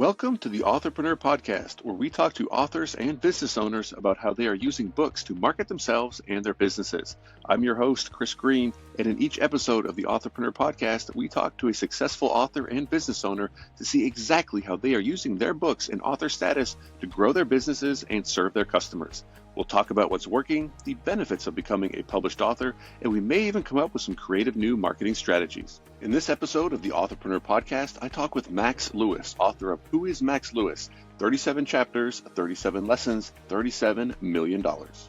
Welcome to the Authorpreneur podcast, where we talk to authors and business owners about how they are using books to market themselves and their businesses. I'm your host, Chris Green, and in each episode of the Authorpreneur podcast, we talk to a successful author and business owner to see exactly how they are using their books and author status to grow their businesses and serve their customers. We'll talk about what's working, the benefits of becoming a published author, and we may even come up with some creative new marketing strategies. In this episode of the Authorpreneur podcast, I talk with Max Lewis, author of Who is Max Lewis? 37 chapters, 37 lessons, $37 million.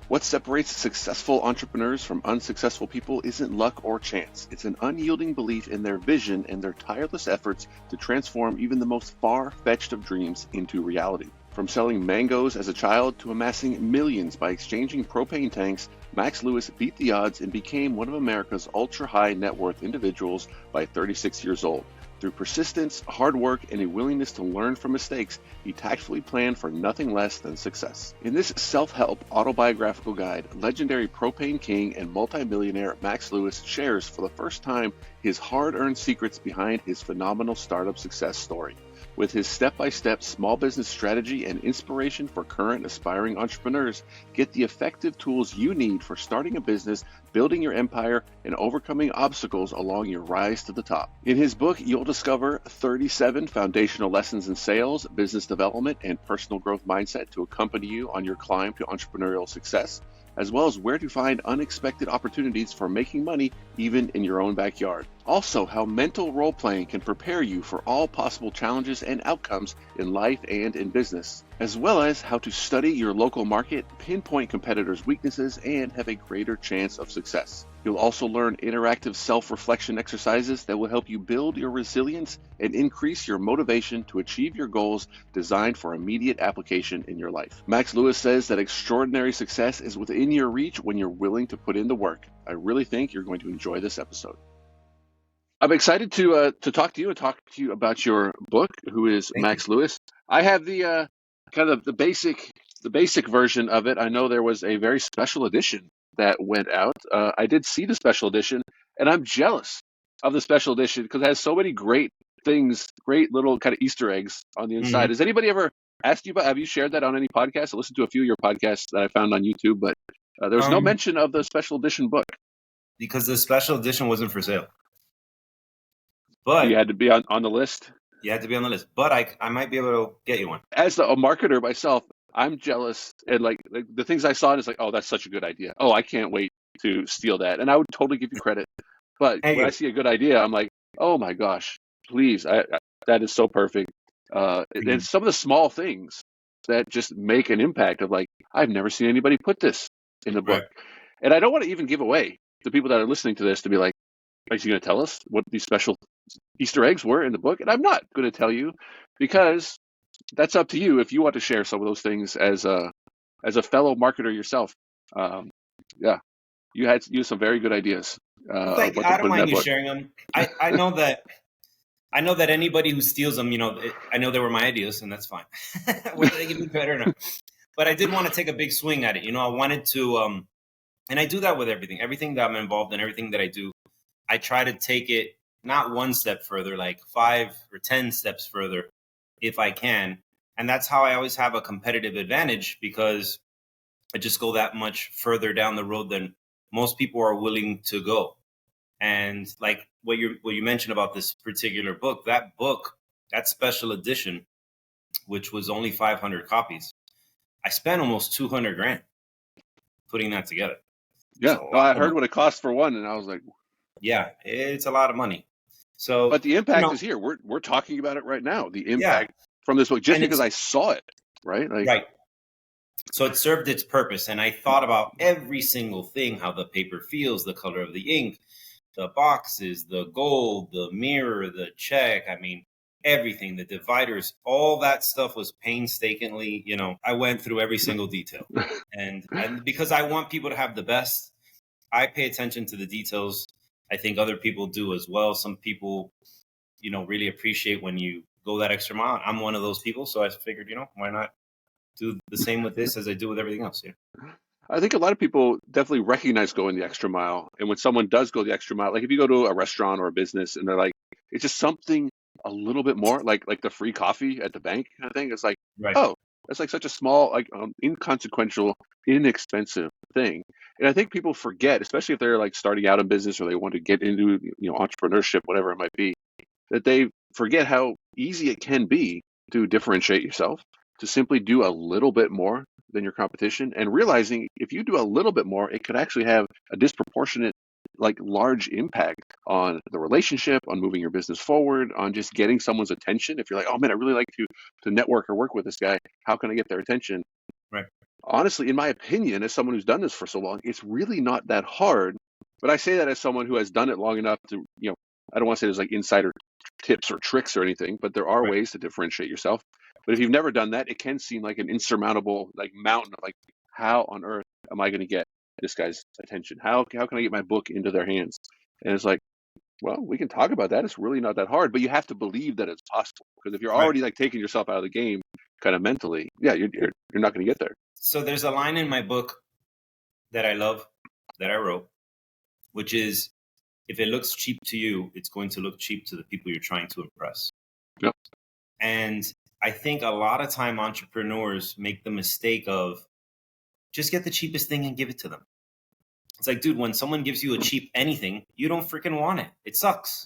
What separates successful entrepreneurs from unsuccessful people isn't luck or chance. It's an unyielding belief in their vision and their tireless efforts to transform even the most far-fetched of dreams into reality. From selling mangoes as a child to amassing millions by exchanging propane tanks, Max Lewis beat the odds and became one of America's ultra-high net worth individuals by 36 years old. Through persistence, hard work, and a willingness to learn from mistakes, he tactfully planned for nothing less than success. In this self-help autobiographical guide, legendary propane king and multi-millionaire Max Lewis shares for the first time his hard-earned secrets behind his phenomenal startup success story. With his step-by-step small business strategy and inspiration for current aspiring entrepreneurs, get the effective tools you need for starting a business, building your empire, and overcoming obstacles along your rise to the top. In his book, you'll discover 37 foundational lessons in sales, business development, and personal growth mindset to accompany you on your climb to entrepreneurial success, as well as where to find unexpected opportunities for making money even in your own backyard. Also, how mental role-playing can prepare you for all possible challenges and outcomes in life and in business, as well as how to study your local market, pinpoint competitors' weaknesses, and have a greater chance of success. You'll also learn interactive self-reflection exercises that will help you build your resilience and increase your motivation to achieve your goals designed for immediate application in your life. Max Lewis says that extraordinary success is within your reach when you're willing to put in the work. I really think you're going to enjoy this episode. I'm excited to talk to you and talk to you about your book, Who is Max Lewis? I have the kind of the basic version of it. I know there was a very special edition that went out. I did see the special edition, and I'm jealous of the special edition because it has so many great things, great little kind of Easter eggs on the inside. Has anybody ever asked you about? Have you shared that on any podcast? I listened to a few of your podcasts that I found on YouTube, but there was no mention of the special edition book because the special edition wasn't for sale. But you had to be on the list. You had to be on the list, but I might be able to get you one. As a marketer myself, I'm jealous, and like the things I saw, it's like, oh, that's such a good idea. Oh, I can't wait to steal that, and I would totally give you credit. But when I see a good idea, I'm like, oh my gosh, please, that is so perfect. And some of the small things that just make an impact of like, I've never seen anybody put this in the book, and I don't want to even give away the people that are listening to this to be like, are you going to tell us what these special Easter eggs were in the book? And I'm not going to tell you because that's up to you if you want to share some of those things as a fellow marketer yourself. You had some very good ideas. I don't mind you sharing them. I know that anybody who steals them, I know they were my ideas, and that's fine. Whether they get me better or not. But I did want to take a big swing at it. I wanted to, and I do that with everything that I'm involved in, everything that I do. I try to take it not one step further, like 5 or 10 steps further if I can. And that's how I always have a competitive advantage because I just go that much further down the road than most people are willing to go. And like what you mentioned about this particular book, that special edition, which was only 500 copies, I spent almost $200,000 putting that together. Yeah, I heard what it cost for one, and I was like, yeah, it's a lot of money. So, but the impact is here. We're talking about it right now. The impact from this book, just because I saw it, right? Right. So it served its purpose, and I thought about every single thing: how the paper feels, the color of the ink, the boxes, the gold, the mirror, the check. I mean, everything, the dividers, all that stuff was painstakingly. I went through every single detail, and because I want people to have the best, I pay attention to the details. I think other people do as well. Some people, really appreciate when you go that extra mile. I'm one of those people. So I figured, why not do the same with this as I do with everything else? Yeah. I think a lot of people definitely recognize going the extra mile. And when someone does go the extra mile, like if you go to a restaurant or a business and they're like, it's just something a little bit more, like the free coffee at the bank kind of thing. It's like, Right. oh, that's like such a small, like inconsequential, inexpensive thing. And I think people forget, especially if they're like starting out in business or they want to get into, entrepreneurship, whatever it might be, that they forget how easy it can be to differentiate yourself, to simply do a little bit more than your competition, and realizing if you do a little bit more, it could actually have a disproportionate, like large impact on the relationship, on moving your business forward, on just getting someone's attention. If you're like, oh man, I really like to network or work with this guy, how can I get their attention? Right. Honestly, in my opinion, as someone who's done this for so long, it's really not that hard. But I say that as someone who has done it long enough to, I don't want to say there's like insider tips or tricks or anything, but there are Right. ways to differentiate yourself. But if you've never done that, it can seem like an insurmountable like mountain of like, how on earth am I going to get this guy's attention? How can I get my book into their hands? And it's like, well, we can talk about that. It's really not that hard, but you have to believe that it's possible. Because if you're Right. already like taking yourself out of the game, kind of mentally, yeah, you're not going to get there. So there's a line in my book that I love, that I wrote, which is, if it looks cheap to you, it's going to look cheap to the people you're trying to impress. Yep. And I think a lot of time entrepreneurs make the mistake of just get the cheapest thing and give it to them. It's like, dude, when someone gives you a cheap anything, you don't freaking want it. It sucks.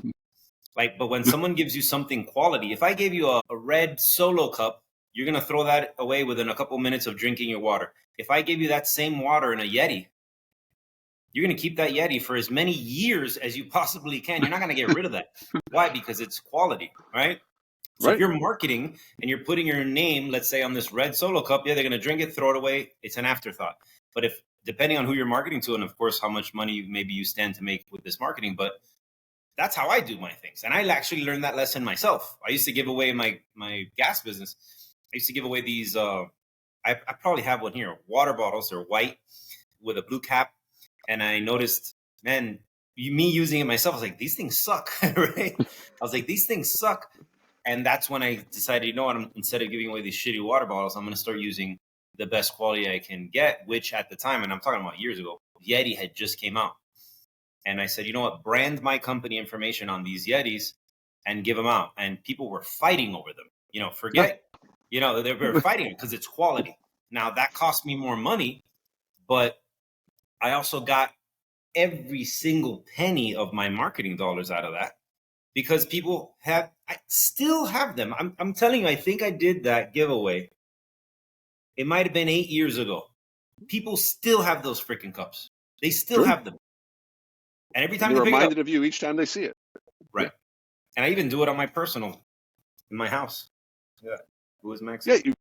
Like, but when someone gives you something quality, if I gave you a red Solo cup, you're going to throw that away within a couple minutes of drinking your water. If I gave you that same water in a Yeti, you're going to keep that Yeti for as many years as you possibly can. You're not going to get rid of that. Why? Because it's quality, right? So if you're marketing and you're putting your name, let's say, on this red Solo cup, yeah, they're going to drink it, throw it away. It's an afterthought. But if, depending on who you're marketing to, and of course, how much money maybe you stand to make with this marketing, but that's how I do my things. And I actually learned that lesson myself. I used to give away my gas business. I used to give away these, I probably have one here, water bottles. They're white with a blue cap. And I noticed, man, me using it myself, I was like, these things suck, right? I was like, these things suck. And that's when I decided, you know what, instead of giving away these shitty water bottles, I'm going to start using the best quality I can get, which at the time, and I'm talking about years ago, Yeti had just came out. And I said, you know what, brand my company information on these Yetis and give them out. And people were fighting over them. They were fighting because it's quality. Now, that cost me more money, but I also got every single penny of my marketing dollars out of that because people I still have them. I'm telling you, I think I did that giveaway. It might have been 8 years ago. People still have those freaking cups. They still have them. And every time they're they pick reminded it up, of you each time they see it. Right. Yeah. And I even do it on my personal, in my house. Yeah. Who is Max? Yeah, you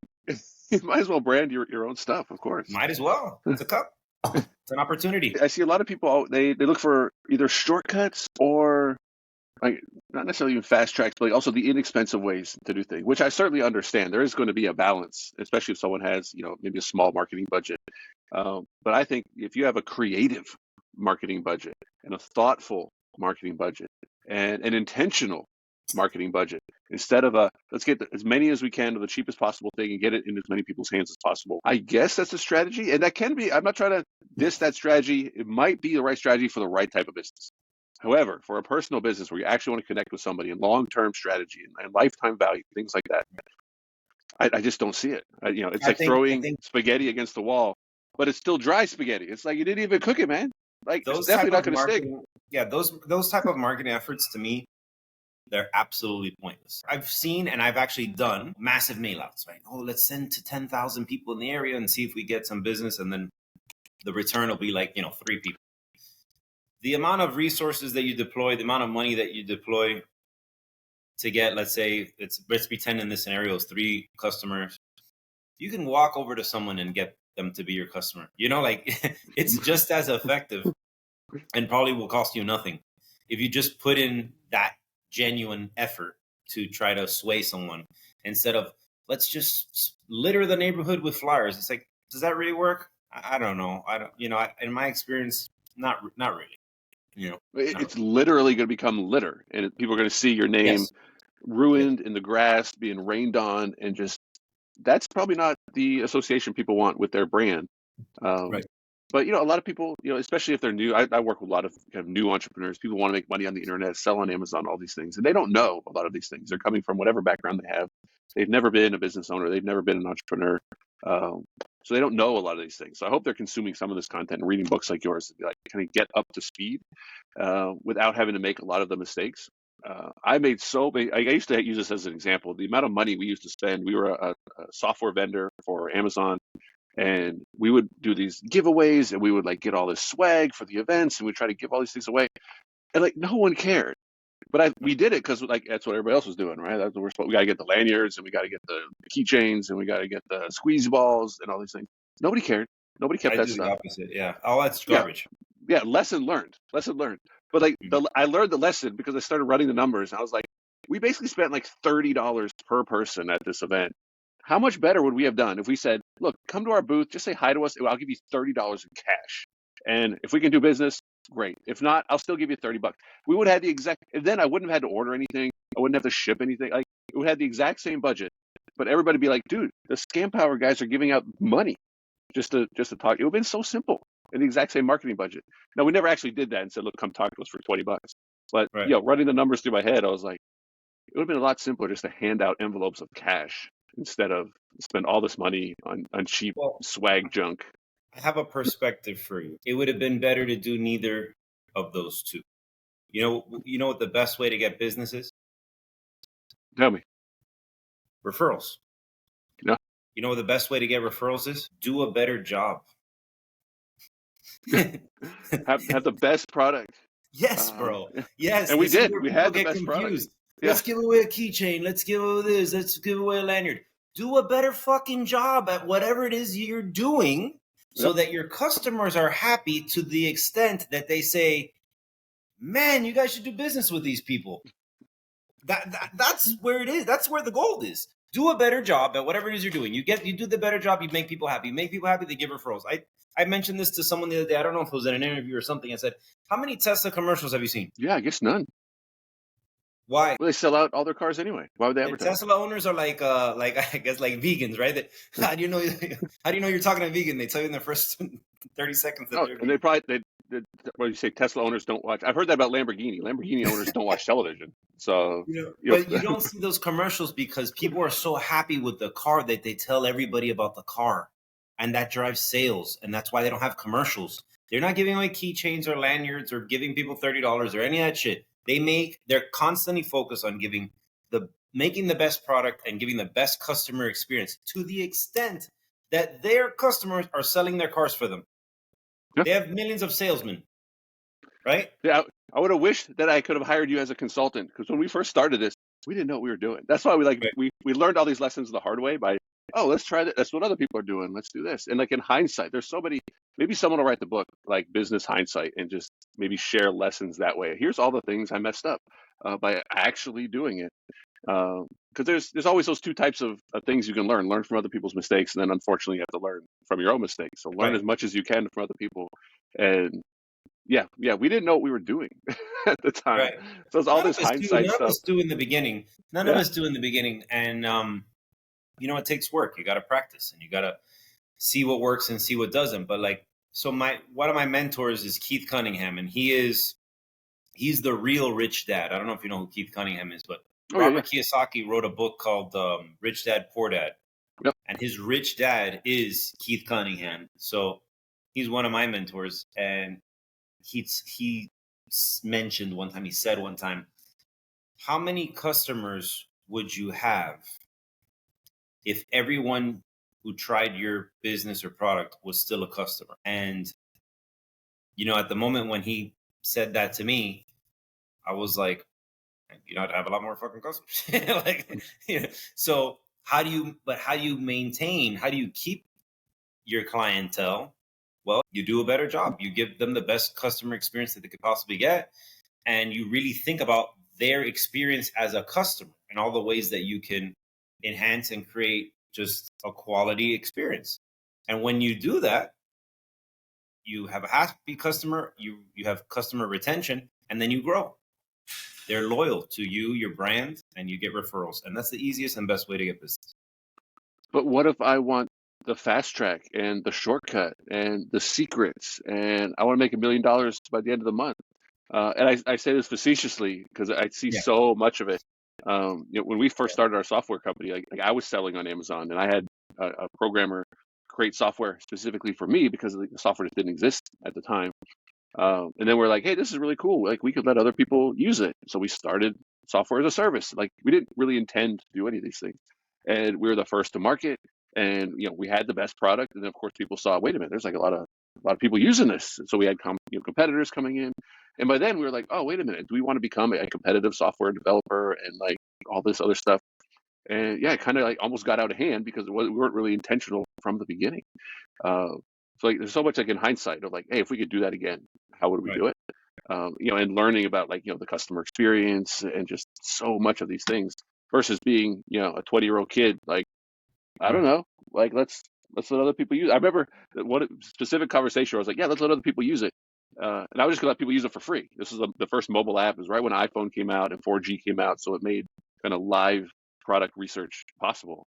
might as well brand your own stuff, of course. Might as well. It's a cup. It's an opportunity. I see a lot of people, they look for either shortcuts or like not necessarily even fast tracks, but like also the inexpensive ways to do things, which I certainly understand. There is going to be a balance, especially if someone has, maybe a small marketing budget. But I think if you have a creative marketing budget and a thoughtful marketing budget and an intentional marketing budget, instead of let's get as many as we can of the cheapest possible thing and get it in as many people's hands as possible. I guess that's a strategy, and that can be, I'm not trying to diss that strategy. It might be the right strategy for the right type of business. However, for a personal business where you actually want to connect with somebody and long-term strategy and lifetime value, things like that, I just don't see it. It's like throwing spaghetti against the wall, but it's still dry spaghetti. It's like you didn't even cook it, man. Like it's definitely not going to stick. Yeah, those type of marketing efforts, to me, they're absolutely pointless. I've seen and I've actually done massive mail outs, right? Oh, let's send to 10,000 people in the area and see if we get some business. And then the return will be like, 3 people. The amount of resources that you deploy, the amount of money that you deploy to get, let's say, let's pretend in this scenario is 3 customers. You can walk over to someone and get them to be your customer. It's just as effective and probably will cost you nothing if you just put in that genuine effort to try to sway someone instead of let's just litter the neighborhood with flyers. It's like, does that really work? I don't know. In my experience, not really. It's literally going to become litter, and people are going to see your name ruined in the grass, being rained on, and just that's probably not the association people want with their brand. Right. But, a lot of people, especially if they're new, I work with a lot of kind of new entrepreneurs. People want to make money on the internet, sell on Amazon, all these things. And they don't know a lot of these things. They're coming from whatever background they have. They've never been a business owner. They've never been an entrepreneur. Um, so they don't know a lot of these things. So I hope they're consuming some of this content and reading books like yours to like kind of get up to speed without having to make a lot of the mistakes. I made I used to use this as an example. The amount of money we used to spend, we were a software vendor for Amazon, and we would do these giveaways, and we would like get all this swag for the events, and we try to give all these things away, and like no one cared. But we did it because like that's what everybody else was doing, right? That's what we got to get the lanyards, and we got to get the keychains, and we got to get the squeeze balls, and all these things. Nobody cared. Nobody kept I that do the stuff. opposite. Yeah. Oh, that's garbage. Yeah. Lesson learned. Lesson learned. But like I learned the lesson because I started running the numbers. And I was like, we basically spent like $30 per person at this event. How much better would we have done if we said, look, come to our booth, just say hi to us. I'll give you $30 in cash. And if we can do business, great. If not, I'll still give you $30. We would have had the exact, and then I wouldn't have had to order anything. I wouldn't have to ship anything. Like it would have the exact same budget, but everybody be like, dude, the Scam Power guys are giving out money just to talk. It would have been so simple and the exact same marketing budget. Now we never actually did that and said, look, come talk to us for $20. But Right. Running the numbers through my head, I was like, it would have been a lot simpler just to hand out envelopes of cash instead of spend all this money on cheap swag junk. I have a perspective for you. It would have been better to do neither of those two. You know what the best way to get business is? Tell me. Referrals. Yeah. You know what the best way to get referrals is? Do a better job. have the best product. Yes, bro. Yes. And we did. We had the best confused. product. Let's give away a keychain. Let's give away this. Let's give away a lanyard. Do a better fucking job at whatever it is you're doing so that your customers are happy to the extent that they say, man, you guys should do business with these people. That's where it is. That's where the gold is. Do a better job at whatever it is you're doing. You do the better job. You make people happy. You make people happy. They give referrals. I mentioned this to someone the other day. I don't know if it was in an interview or something. I said, how many Tesla commercials have you seen? Yeah, I guess none. Why? Well, they sell out all their cars anyway. Why would they advertise? Tesla owners are like I guess like vegans, right? How do you know you're talking to a vegan? They tell you in the first 30 seconds that they're and they probably what do you say? Tesla owners don't watch. I've heard that about Lamborghini. Lamborghini owners don't watch television. So but you don't see those commercials because people are so happy with the car that they tell everybody about the car, and that drives sales, and that's why they don't have commercials. They're not giving away keychains or lanyards or giving people $30 or any of that shit. They're constantly focused on making the best product and giving the best customer experience to the extent that their customers are selling their cars for them. They have millions of salesmen, right? Yeah, I would have wished that I could have hired you as a consultant because when we first started this, we didn't know what we were doing. That's why we learned all these lessons the hard way by, let's try that. That's what other people are doing. Let's do this. And like in hindsight, there's so many. Maybe someone will write the book like Business Hindsight and just maybe share lessons that way. Here's all the things I messed up by actually doing it. Because there's always those two types of things you can learn from other people's mistakes, and then unfortunately you have to learn from your own mistakes. So learn as much as you can from other people. And we didn't know what we were doing at the time. Right. So it's all this hindsight stuff. None of us do in the beginning. None of us do in the beginning. And it takes work. You got to practice, and you got to see what works and see what doesn't. But one of my mentors is Keith Cunningham, and he's the real rich dad. I don't know if you know who Keith Cunningham is, but Robert Kiyosaki wrote a book called Rich Dad, Poor Dad. Yep. And his rich dad is Keith Cunningham. So he's one of my mentors. And he mentioned one time, he said one time, how many customers would you have if everyone who tried your business or product was still a customer? And, at the moment when he said that to me, I was like, I'd have a lot more fucking customers. So how do you keep your clientele? Well, you do a better job. You give them the best customer experience that they could possibly get. And you really think about their experience as a customer and all the ways that you can enhance and create just a quality experience. And when you do that, you have a happy customer, you have customer retention, and then you grow. They're loyal to you, your brand, and you get referrals. And that's the easiest and best way to get business. But what if I want the fast track and the shortcut and the secrets, and I want to make $1 million by the end of the month. And I say this facetiously because I see Yeah. so much of it. When we first started our software company, like I was selling on Amazon, and I had a programmer create software specifically for me because the software just didn't exist at the time. And then we're like, hey, this is really cool. Like we could let other people use it. So we started software as a service. Like we didn't really intend to do any of these things. And we were the first to market, and we had the best product. And then of course people saw, wait a minute, there's like a lot of people using this. So we had competitors coming in. And by then we were like, oh, wait a minute, do we want to become a competitive software developer and like all this other stuff? And yeah, it kind of like almost got out of hand because we weren't really intentional from the beginning. So like, there's so much like in hindsight of like, hey, if we could do that again, how would we Right. do it? And learning about like, the customer experience and just so much of these things versus being, a 20-year-old kid. Like, I don't Right. know, like let's let other people use it. I remember one specific conversation where I was like, yeah, let's let other people use it. And I was just gonna let people use it for free. This was the first mobile app. It was right when iPhone came out and 4G came out. So it made kind of live product research possible.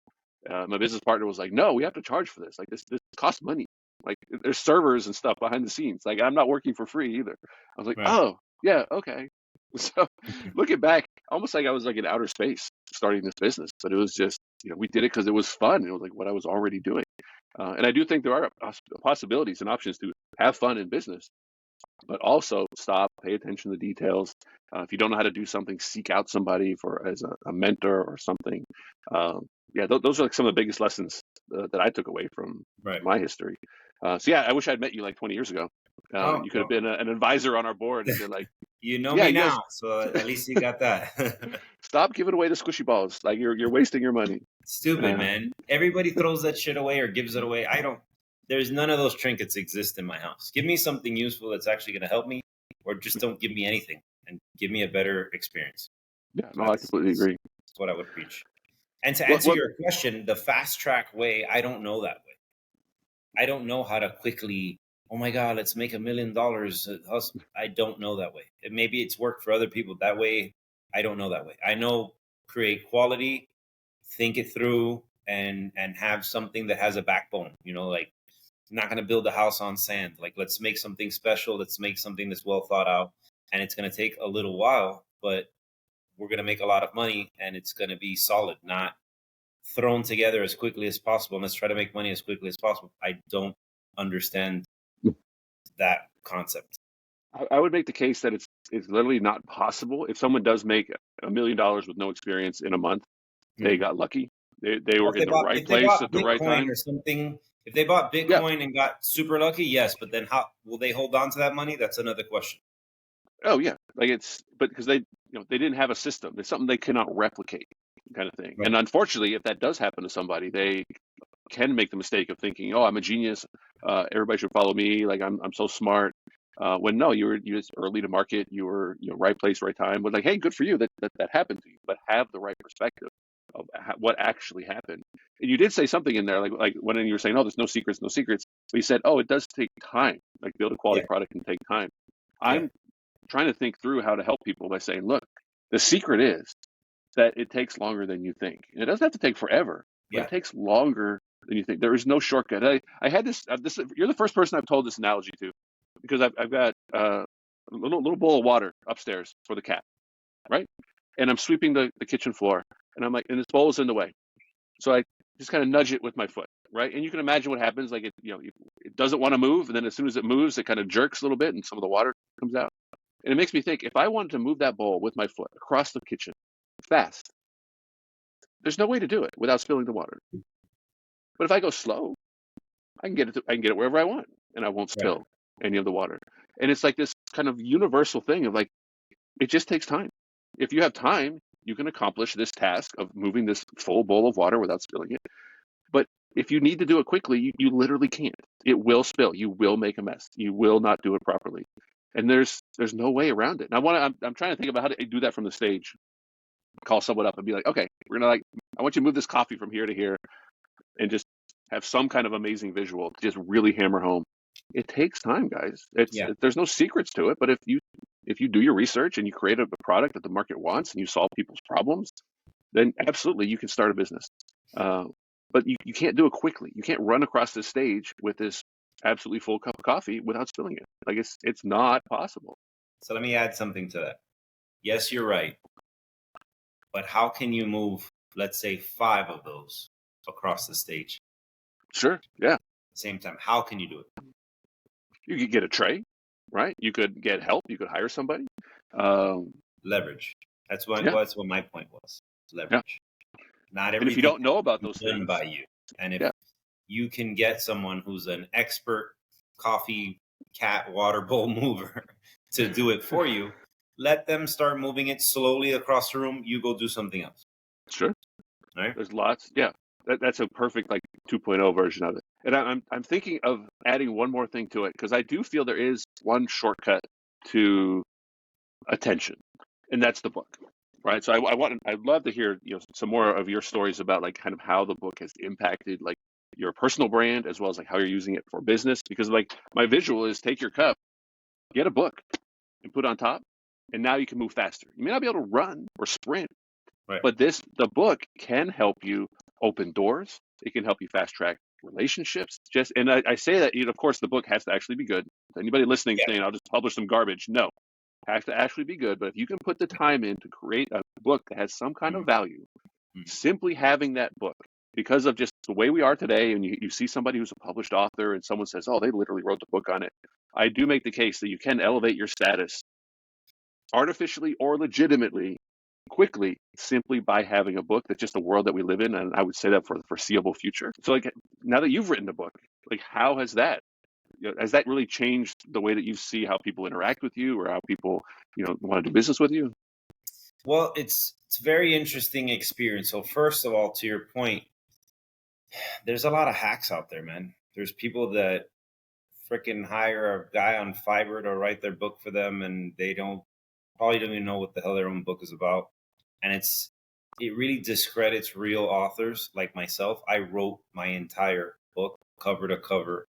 My business partner was like, no, we have to charge for this. Like this costs money. Like there's servers and stuff behind the scenes. Like I'm not working for free either. I was like, Right. oh yeah, okay. So looking back, almost like I was like in outer space starting this business, but it was just, we did it because it was fun. It was like what I was already doing. And I do think there are possibilities and options to have fun in business, but also stop, pay attention to the details. If you don't know how to do something, seek out somebody as a mentor or something. Those are like some of the biggest lessons that I took away from Right. my history. So yeah, I wish I'd met you like 20 years ago. Oh, You could have well, been an advisor on our board and been like, you know yeah, me you guys now, so at least you got that. stop giving away the squishy balls. Like you're wasting your money. Stupid, Uh, man. Everybody throws that shit away or gives it away. I don't. There's none of those trinkets exist in my house. Give me something useful that's actually going to help me, or just don't give me anything and give me a better experience. yeah, no, I That's, completely that's agree. what I would preach. And to What answer what your question, the fast track way, I don't know that way. I don't know how to quickly, oh my God, let's make $1 million. I don't know that way. Maybe it's worked for other people that way. I don't know that way. I know create quality, think it through, and have something that has a backbone. Like not going to build a house on sand. Like let's make something special. Let's make something that's well thought out, and it's going to take a little while, but we're going to make a lot of money, and it's going to be solid, not thrown together as quickly as possible. And let's try to make money as quickly as possible. I don't understand that concept. I would make the case that it's literally not possible. If someone does make $1 million with no experience in a month, they Mm. got lucky. They Well, were in the right if they place bought at the right Bitcoin time. or something, if they bought Yeah. Bitcoin and got super lucky, yes. But then how will they hold on to that money? That's another question. Oh yeah. But because they didn't have a system. It's something they cannot replicate, kind of thing. Right. And unfortunately, if that does happen to somebody, they can make the mistake of thinking, oh, I'm a genius. Everybody should follow me. Like I'm so smart. When no, you were just early to market. You were right place, right time. But like, hey, good for you that happened to you. But have the right perspective of what actually happened. And you did say something in there, like when you were saying, oh, there's no secrets, no secrets. But you said, oh, it does take time. Like build a quality Yeah. product can take time. Yeah. I'm trying to think through how to help people by saying, look, the secret is that it takes longer than you think. And it doesn't have to take forever, but Yeah. it takes longer than you think. There is no shortcut. I had this. You're the first person I've told this analogy to, because I've got a little bowl of water upstairs for the cat, right? And I'm sweeping the kitchen floor, and I'm like, and this bowl is in the way, so I just kind of nudge it with my foot, right? And you can imagine what happens. Like it doesn't want to move, and then as soon as it moves, it kind of jerks a little bit, and some of the water comes out. And it makes me think, if I wanted to move that bowl with my foot across the kitchen fast, there's no way to do it without spilling the water. But if I go slow, I can get it wherever I want, and I won't Right. spill any of the water. And it's like this kind of universal thing of like, it just takes time. If you have time, you can accomplish this task of moving this full bowl of water without spilling it. But if you need to do it quickly, you literally can't. It will spill. You will make a mess. You will not do it properly. And there's no way around it. And I'm trying to think about how to do that from the stage. Call someone up and be like, okay, I want you to move this coffee from here to here, and just have some kind of amazing visual to just really hammer home. It takes time, guys. Yeah. There's no secrets to it, but if you do your research and you create a product that the market wants and you solve people's problems, then absolutely you can start a business. but you can't do it quickly. You can't run across the stage with this absolutely full cup of coffee without spilling it. Like it's not possible. So let me add something to that. Yes, you're right. But how can you move, let's say, 5 of those across the stage? Sure. Yeah. At the same time, how can you do it? You could get a tray, right? You could get help. You could hire somebody. Leverage. That's what my point was. Leverage. Yeah. Not everything. And if you don't know about those done things, by you, and if you can get someone who's an expert coffee cat water bowl mover to do it for you, let them start moving it slowly across the room. You go do something else. Sure. Right. There's lots. Yeah. That's a perfect 2.0 version of it. And I'm thinking of adding one more thing to it, because I do feel there is one shortcut to attention, and that's the book, right? So I'd love to hear some more of your stories about kind of how the book has impacted your personal brand, as well as how you're using it for business. Because my visual is take your cup, get a book, and put it on top, and now you can move faster. You may not be able to run or sprint, right, but the book can help you open doors. It can help you fast track relationships. And I say that, of course, the book has to actually be good. Anybody listening saying, I'll just publish some garbage. No, it has to actually be good. But if you can put the time in to create a book that has some kind of value, simply having that book, because of just the way we are today, and you see somebody who's a published author and someone says, oh, they literally wrote the book on it. I do make the case that you can elevate your status artificially or legitimately quickly, simply by having a book. That's just the world that we live in, and I would say that for the foreseeable future. So now that you've written a book, how has that really changed the way that you see how people interact with you, or how people want to do business with you? Well, it's a very interesting experience. So first of all, to your point, there's a lot of hacks out there, man. There's people that freaking hire a guy on Fiverr to write their book for them, and they probably don't even know what the hell their own book is about. And it really discredits real authors like myself. I wrote my entire book cover to cover.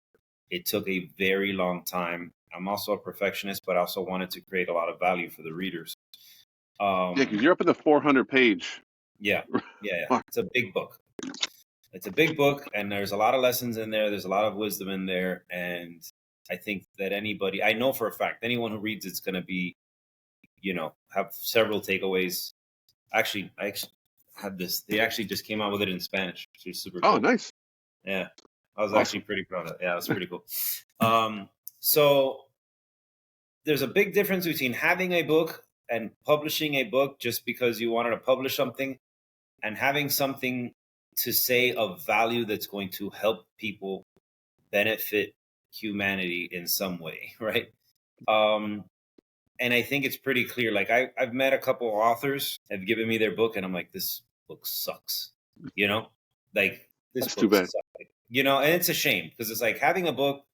It took a very long time. I'm also a perfectionist, but I also wanted to create a lot of value for the readers. Because you're up in the 400 page. Yeah. It's a big book. It's a big book, and there's a lot of lessons in there. There's a lot of wisdom in there. And I think that I know for a fact, anyone who reads it's going to be, have several takeaways. Actually, I had this. They actually just came out with it in Spanish, which is super cool. Oh, nice. Yeah. I was actually pretty proud of it. Yeah, it was pretty cool. So there's a big difference between having a book and publishing a book just because you wanted to publish something, and having something to say of value that's going to help people benefit humanity in some way, right? And I think it's pretty clear. I've met a couple of authors have given me their book, and I'm like, this book sucks. This That's book too bad. sucks. And it's a shame, because it's having a book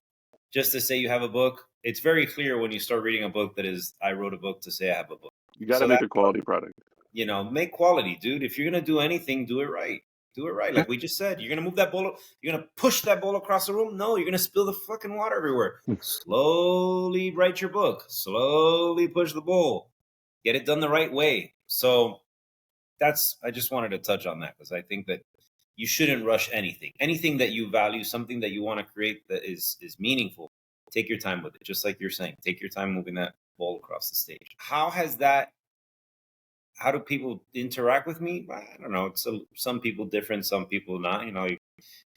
just to say you have a book. It's very clear when you start reading a book that is, I wrote a book to say I have a book. You got to make a quality product. Make quality, dude. If you're going to do anything, do it right. Do it right. Like we just said, you're going to move that bowl. You're going to push that bowl across the room. No, you're going to spill the fucking water everywhere. Slowly write your book. Slowly push the bowl. Get it done the right way. So I just wanted to touch on that, because I think that you shouldn't rush anything. Anything that you value, something that you want to create that is meaningful, take your time with it. Just like you're saying, take your time moving that bowl across the stage. How do people interact with me? I don't know. Some people different, some people not. You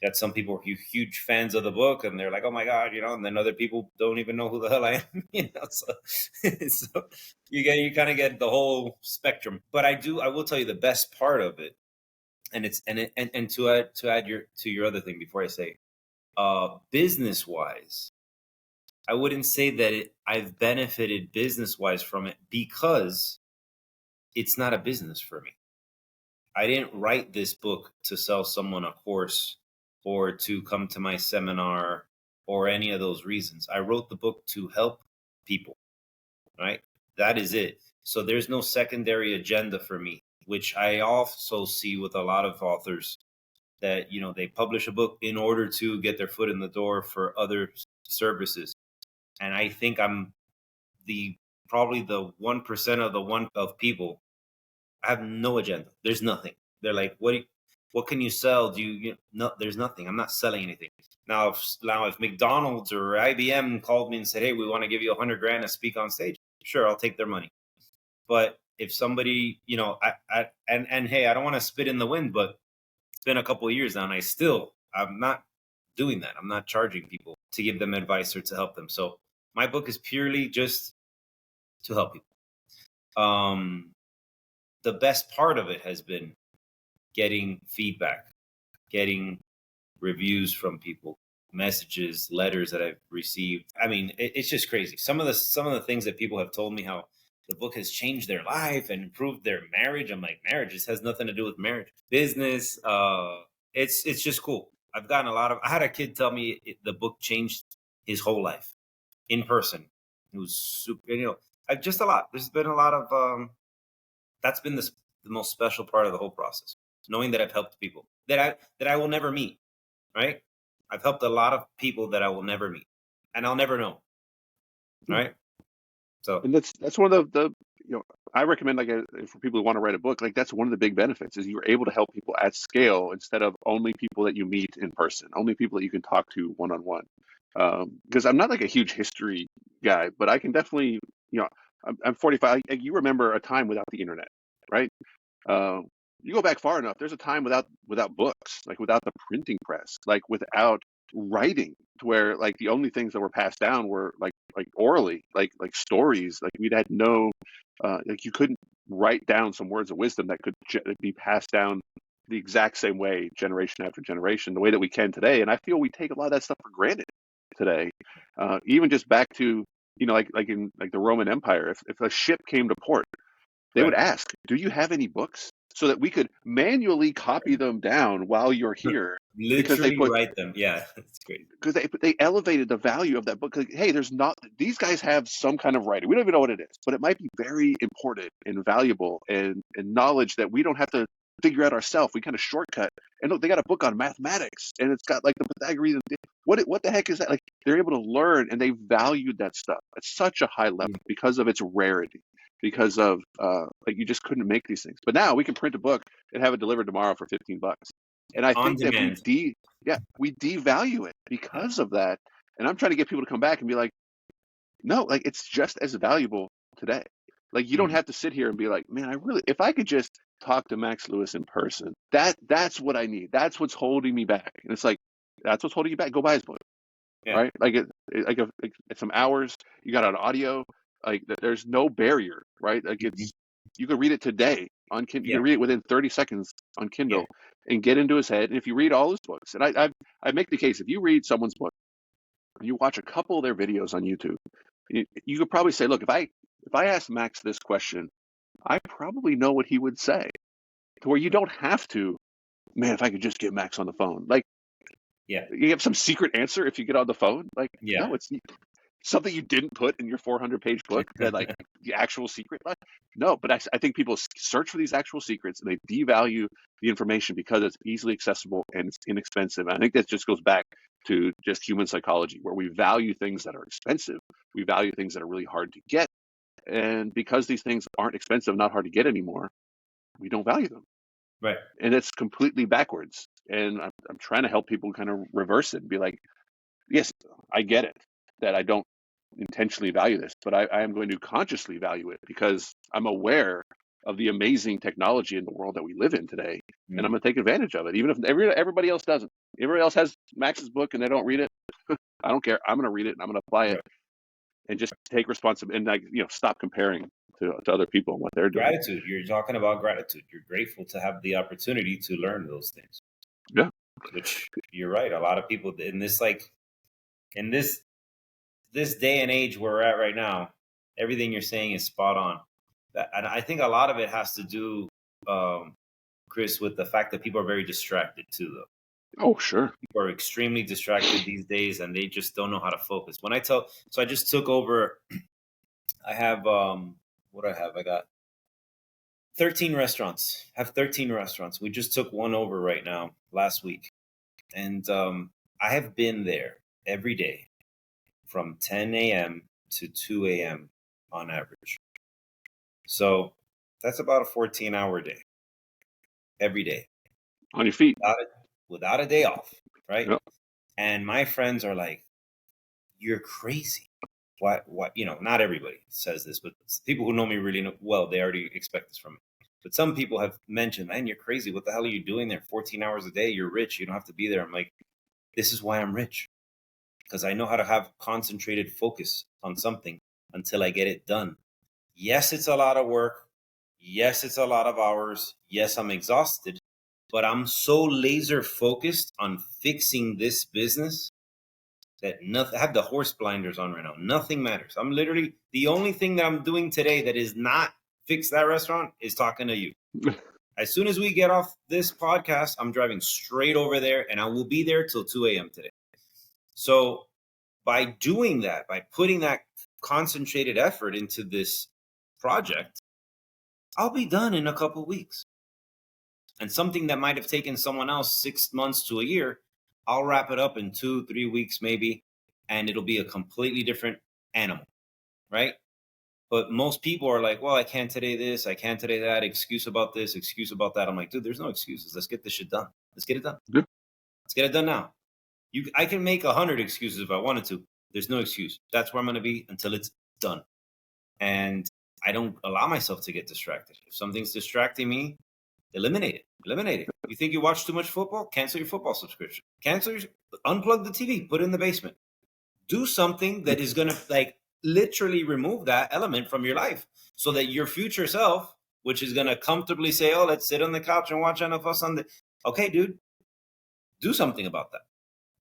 got some people who are huge fans of the book, and they're like, "Oh my god," and then other people don't even know who the hell I am. So you kind of get the whole spectrum. But I will tell you the best part of it, and to add to your other thing before I say, business wise, I wouldn't say that I've benefited business wise from it, because it's not a business for me. I didn't write this book to sell someone a course or to come to my seminar or any of those reasons. I wrote the book to help people, right? That is it. So there's no secondary agenda for me, which I also see with a lot of authors that, they publish a book in order to get their foot in the door for other services. And I think I'm probably the 1% of the one of people. I have no agenda. There's nothing. They're like, What can you sell? No, there's nothing. I'm not selling anything. Now, if McDonald's or IBM called me and said, hey, we want to give you $100,000 to speak on stage, sure, I'll take their money. But if somebody, and hey, I don't want to spit in the wind, but it's been a couple of years now, and I'm not doing that. I'm not charging people to give them advice or to help them. So my book is purely just to help people. The best part of it has been getting feedback, getting reviews from people, messages, letters that I've received. I mean, it's just crazy. Some of the things that people have told me, how the book has changed their life and improved their marriage. I'm like, marriage, this has nothing to do with marriage. Business, it's just cool. I had a kid tell me the book changed his whole life in person. It was super, just a lot. There's been a lot of, that's been the most special part of the whole process. Knowing that I've helped people that I will never meet, right? I've helped a lot of people that I will never meet and I'll never know. Right. So, and that's one of the I recommend, for people who want to write a book, that's one of the big benefits is you're able to help people at scale instead of only people that you meet in person, only people that you can talk to one-on-one. Because I'm not a huge history guy, but I can definitely, I'm 45. You remember a time without the internet, right? You go back far enough, there's a time without books, without the printing press, without writing, to where the only things that were passed down were orally, like stories. We'd had no you couldn't write down some words of wisdom that could be passed down the exact same way generation after generation, the way that we can today. And I feel we take a lot of that stuff for granted today. Even just back to in the Roman Empire, if a ship came to port, they would ask, do you have any books, so that we could manually copy them down while you're here. Literally write them. Yeah, it's great. Because they elevated the value of that book. Hey, these guys have some kind of writing. We don't even know what it is, but it might be very important and valuable and knowledge that we don't have to figure out ourselves. We kind of shortcut. And look, they got a book on mathematics, and it's got the Pythagorean. What the heck is that? They're able to learn, and they valued that stuff at such a high level because of its rarity. Because of you just couldn't make these things. But now we can print a book and have it delivered tomorrow for $15. And I think that we devalue it because of that. And I'm trying to get people to come back and be like, no, it's just as valuable today. You don't have to sit here and be like, man, if I could just talk to Max Lewis in person, that's what I need. That's what's holding me back. And it's that's what's holding you back. Go buy his book, right? It's some hours. You got an audio. There's no barrier, right? You could read it today on Kindle. You can read it within 30 seconds on Kindle and get into his head. And if you read all his books, and I make the case, if you read someone's book, and you watch a couple of their videos on YouTube, you could probably say, look, if I asked Max this question, I probably know what he would say. To where you don't have to, man, if I could just get Max on the phone. You have some secret answer if you get on the phone. No, it's something you didn't put in your 400-page book, that the actual secret. No, but I think people search for these actual secrets, and they devalue the information because it's easily accessible and it's inexpensive. And I think that just goes back to just human psychology, where we value things that are expensive. We value things that are really hard to get. And because these things aren't expensive, not hard to get anymore, we don't value them. Right. And it's completely backwards. And I'm trying to help people kind of reverse it and be like, yes, I get it that I don't intentionally value this, but I am going to consciously value it because I'm aware of the amazing technology in the world that we live in today, and I'm going to take advantage of it, even if everybody else doesn't. Everybody else has Max's book and they don't read it. I don't care. I'm going to read it and I'm going to apply it, and just take responsibility and stop comparing to other people and what they're doing. Gratitude. You're talking about gratitude. You're grateful to have the opportunity to learn those things. Yeah. Which you're right. A lot of people in this day and age where we're at right now, everything you're saying is spot on. And I think a lot of it has to do, Chris, with the fact that people are very distracted too, though. Oh, sure. People are extremely distracted these days, and they just don't know how to focus. So I just took over. I have, what do I have? I got 13 restaurants. I have 13 restaurants. We just took one over right now last week. And I have been there every day from 10 a.m. to 2 a.m. on average. So that's about a 14-hour day every day. On your feet. Without a day off, right? Yep. And my friends are like, you're crazy. What, not everybody says this, but people who know me really well, they already expect this from me. But some people have mentioned, man, you're crazy. What the hell are you doing there? 14 hours a day. You're rich. You don't have to be there. I'm like, this is why I'm rich. Because I know how to have concentrated focus on something until I get it done. Yes, it's a lot of work. Yes, it's a lot of hours. Yes, I'm exhausted. But I'm so laser focused on fixing this business that nothing. I have the horse blinders on right now. Nothing matters. I'm literally, the only thing that I'm doing today that is not fix that restaurant is talking to you. As soon as we get off this podcast, I'm driving straight over there, and I will be there till 2 a.m. today. So by doing that, by putting that concentrated effort into this project, I'll be done in a couple of weeks. And something that might have taken someone else 6 months to a year, I'll wrap it up in 2-3 weeks maybe, and it'll be a completely different animal, right? But most people are like, well, I can't today this, I can't today that, excuse about this, excuse about that. I'm like, dude, there's no excuses. Let's get this shit done. Let's get it done. Yeah. Let's get it done now. I can make 100 excuses if I wanted to. There's no excuse. That's where I'm going to be until it's done. And I don't allow myself to get distracted. If something's distracting me, eliminate it. Eliminate it. You think you watch too much football? Cancel your football subscription. Unplug the TV. Put it in the basement. Do something that is going to literally remove that element from your life so that your future self, which is going to comfortably say, oh, let's sit on the couch and watch NFL Sunday. Okay, dude, do something about that.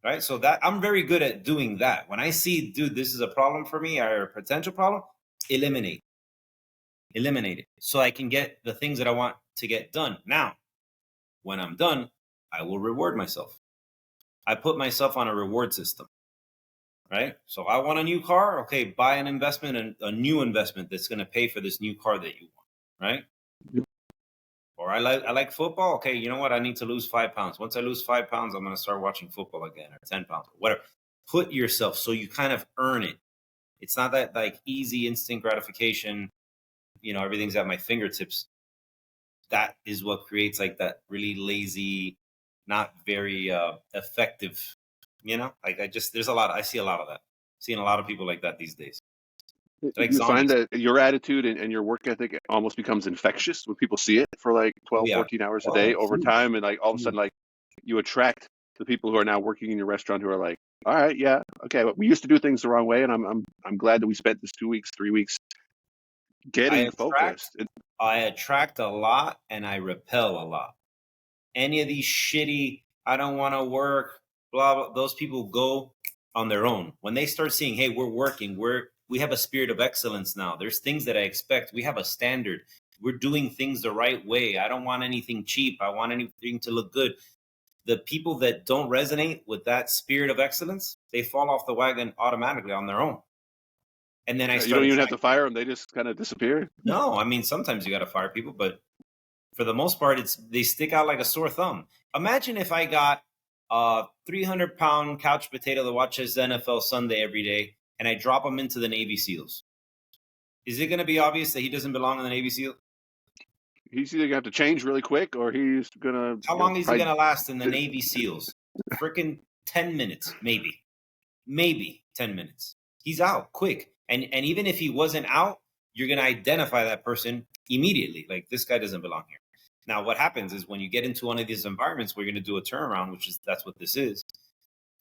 Right? So that I'm very good at doing that. When I see, dude, this is a problem for me or a potential problem, eliminate it so I can get the things that I want to get done. Now, when I'm done, I will reward myself. I put myself on a reward system, right? So I want a new car. Okay, buy an investment and a new investment that's going to pay for this new car that you want, right? Yep. Or I like football. Okay, you know what? I need to lose 5 pounds. Once I lose 5 pounds, I'm going to start watching football again, or 10 pounds, whatever. Put yourself so you kind of earn it. It's not that easy instant gratification. Everything's at my fingertips. That is what creates that really lazy, not very effective, there's I see a lot of that. Seeing a lot of people like that these days. You find that your attitude and your work ethic almost becomes infectious when people see it for 12, 14 hours a day over time. And all of a sudden, you attract the people who are now working in your restaurant who are like, all right, yeah, okay, but we used to do things the wrong way. And I'm glad that we spent this 2 weeks, 3 weeks getting focused. I attract a lot and I repel a lot. Any of these shitty, I don't want to work, blah, blah, those people go on their own. When they start seeing, hey, we're working, we have a spirit of excellence now. There's things that I expect. We have a standard. We're doing things the right way. I don't want anything cheap. I want anything to look good. The people that don't resonate with that spirit of excellence, they fall off the wagon automatically on their own. And then you don't even have to fire them. They just kind of disappear. No, I mean, sometimes you got to fire people, but for the most part, they stick out like a sore thumb. Imagine if I got a 300-pound couch potato that watches NFL Sunday every day, and I drop him into the Navy SEALs. Is it going to be obvious that he doesn't belong in the Navy SEAL? He's either going to have to change really quick, or he's going to... How long is he going to last in the Navy SEALs? Freaking 10 minutes, maybe. Maybe 10 minutes. He's out quick. And even if he wasn't out, you're going to identify that person immediately. This guy doesn't belong here. Now, what happens is when you get into one of these environments where you're going to do a turnaround, that's what this is,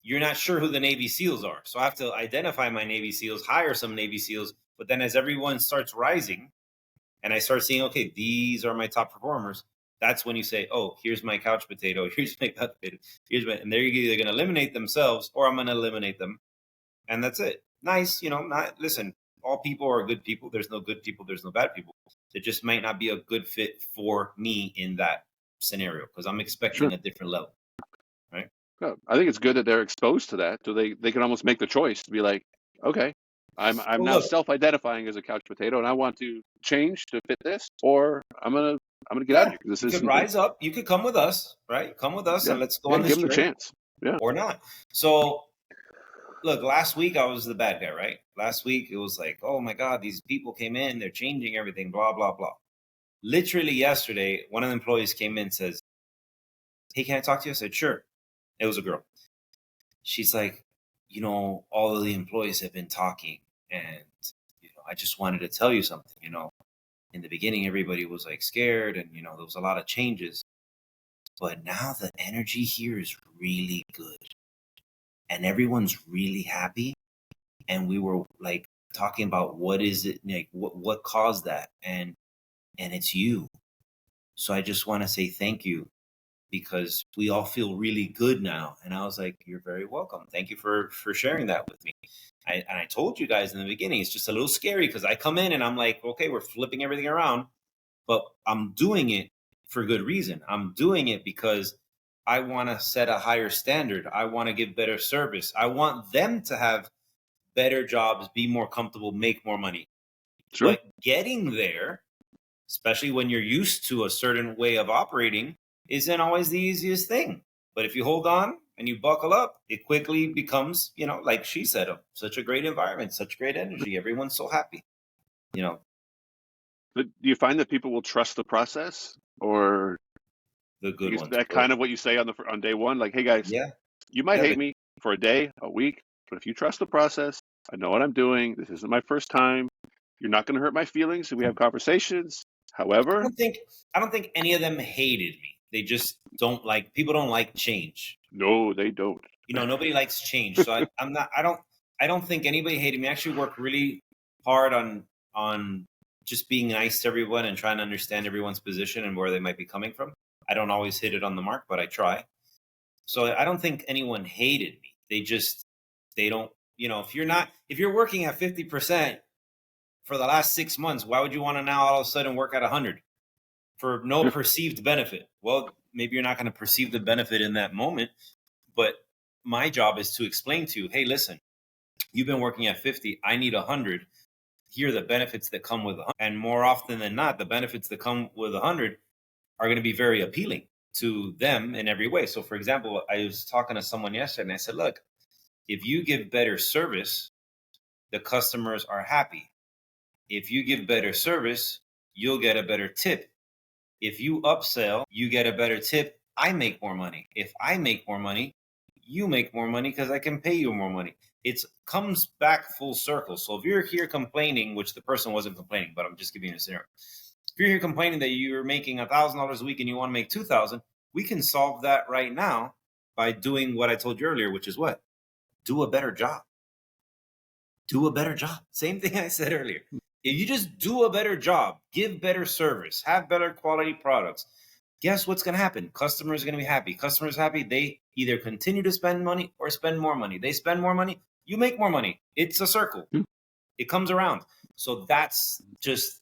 you're not sure who the Navy SEALs are. So I have to identify my Navy SEALs, hire some Navy SEALs. But then as everyone starts rising and I start seeing, okay, these are my top performers, that's when you say, oh, here's my couch potato, here's my couch potato, and they're either going to eliminate themselves or I'm going to eliminate them. And that's it. Nice, listen, all people are good people. There's no good people. There's no bad people. It just might not be a good fit for me in that scenario because I'm expecting a different level, right? Well, I think it's good that they're exposed to that, so they can almost make the choice to be like, okay, I'm now self-identifying as a couch potato, and I want to change to fit this, or I'm gonna get out of here. This is rise up. You could come with us, right? Come with us, and let's go on this give them a chance, or not. So. Look, last week I was the bad guy, right? Last week it was like, oh my God, these people came in, they're changing everything, blah, blah, blah. Literally yesterday, one of the employees came in and says, hey, can I talk to you? I said, sure. It was a girl. She's like, all of the employees have been talking, and I just wanted to tell you something. In the beginning, everybody was like scared, and there was a lot of changes, but now the energy here is really good, and everyone's really happy. And we were like talking about what is it, like what caused that, and it's you. So I just want to say thank you, because we all feel really good now. And I was like, you're very welcome. Thank you for sharing that with me. And I told you guys in the beginning, it's just a little scary because I come in and I'm like, okay, we're flipping everything around, but I'm doing it for good reason. I'm doing it because I want to set a higher standard. I want to give better service. I want them to have better jobs, be more comfortable, make more money. Sure. But getting there, especially when you're used to a certain way of operating, isn't always the easiest thing. But if you hold on and you buckle up, it quickly becomes, like she said, such a great environment, such great energy. Everyone's so happy, But do you find that people will trust the process, or The good is ones that will. kind of what you say on day one? Like, hey guys, Yeah. you might Yeah, hate me for a day, a week, but if you trust the process, I know what I'm doing. This isn't my first time. You're not going to hurt my feelings if we have conversations. I However, don't think any of them hated me. They just people don't like change. no, they don't. Nobody likes change. So I don't think anybody hated me. I actually work really hard on just being nice to everyone and trying to understand everyone's position and where they might be coming from. I don't always hit it on the mark, but I try. So I don't think anyone hated me. They don't, if you're working at 50% for the last 6 months, why would you want to now all of a sudden work at 100 for no perceived benefit? Well, maybe you're not going to perceive the benefit in that moment, but my job is to explain to you, hey, listen, you've been working at 50. I need 100. Here are the benefits that come with 100. And more often than not, the benefits that come with 100 are going to be very appealing to them in every way. So, for example, I was talking to someone yesterday and I said, look, if you give better service, the customers are happy. If you give better service, you'll get a better tip. If you upsell, you get a better tip. I make more money. If I make more money, you make more money because I can pay you more money. It comes back full circle. So if you're here complaining, which the person wasn't complaining, but I'm just giving you a scenario. If you're here complaining that you're making $1,000 a week and you want to make $2,000, we can solve that right now by doing what I told you earlier, which is what? Do a better job. Do a better job. Same thing I said earlier. If you just do a better job, give better service, have better quality products, guess what's going to happen? Customers are going to be happy. Customers happy, they either continue to spend money or spend more money. They spend more money, you make more money. It's a circle. It comes around. So that's just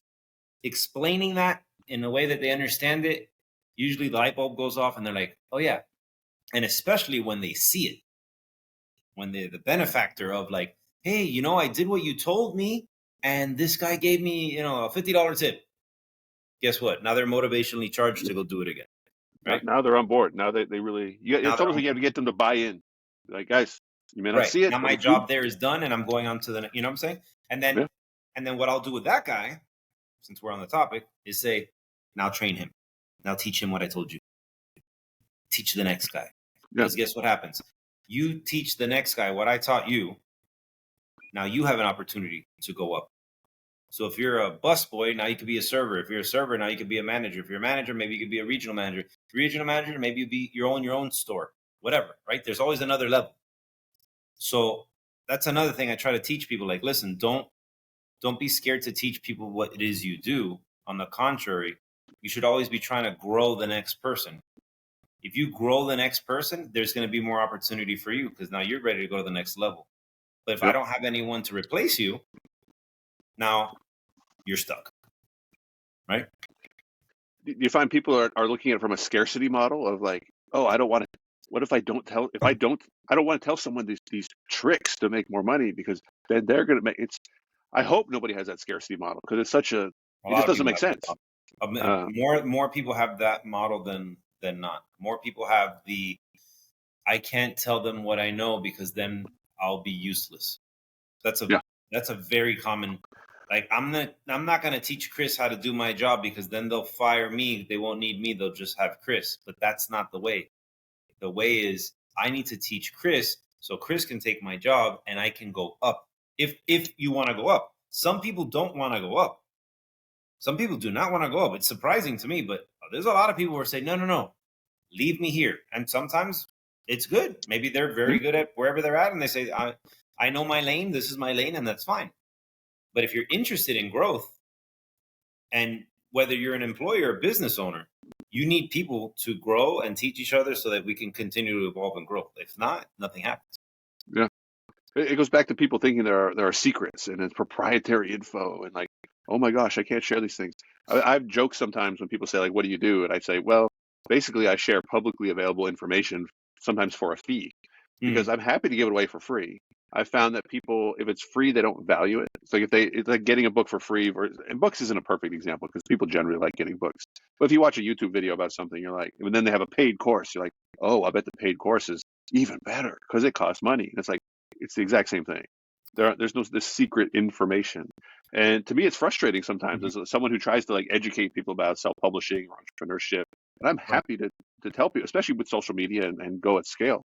explaining that in a way that they understand it. Usually the light bulb goes off and they're like, oh yeah. And especially when they see it, when they're the benefactor of like, hey, I did what you told me and this guy gave me, a $50 tip. Guess what? Now they're motivationally charged to go do it again. Right? Now they're on board. Now they really, it's almost like you have to get them to buy in. Like, guys, you may not see it. Now my job there is done and I'm going on to the, you know what I'm saying? And then what I'll do with that guy, since we're on the topic, is say, now train him. Now teach him what I told you. Teach the next guy. Because guess what happens? You teach the next guy what I taught you. Now you have an opportunity to go up. So if you're a busboy, now you could be a server. If you're a server, now you could be a manager. If you're a manager, maybe you could be a regional manager. If you're a regional manager, maybe you be your own store, whatever, right? There's always another level. So that's another thing I try to teach people. Like, listen, don't be scared to teach people what it is you do. On the contrary, you should always be trying to grow the next person. If you grow the next person, there's going to be more opportunity for you because now you're ready to go to the next level. But if I don't have anyone to replace you, now you're stuck, right? Do you find people are looking at it from a scarcity model of like, oh, I don't want to, what if I don't I don't want to tell someone these tricks to make more money because then they're going to make I hope nobody has that scarcity model because it's it just doesn't make sense. More people have that model than not. More people have I can't tell them what I know because then I'll be useless. That's a very common. Like I'm not going to teach Chris how to do my job because then they'll fire me. They won't need me. They'll just have Chris. But that's not the way. The way is I need to teach Chris so Chris can take my job and I can go up. If you want to go up, some people don't want to go up. Some people do not want to go up. It's surprising to me, but there's a lot of people who are saying, no, leave me here. And sometimes it's good. Maybe they're very good at wherever they're at. And they say, I know my lane. This is my lane. And that's fine. But if you're interested in growth, and whether you're an employee or a business owner, you need people to grow and teach each other so that we can continue to evolve and grow. If not, nothing happens. Yeah. It goes back to people thinking there are secrets and it's proprietary info and like, oh my gosh, I can't share these things. I've joked sometimes when people say like, what do you do? And I say, well, basically I share publicly available information, sometimes for a fee, because I'm happy to give it away for free. I found that people, if it's free, they don't value it. It's like it's like getting a book for free, and books isn't a perfect example because people generally like getting books. But if you watch a YouTube video about something, you're like, and then they have a paid course, you're like, oh, I bet the paid course is even better because it costs money. And it's like, it's the exact same thing. There's no this secret information. And to me, it's frustrating sometimes as someone who tries to like educate people about self-publishing or entrepreneurship. And I'm happy to tell people, especially with social media and go at scale.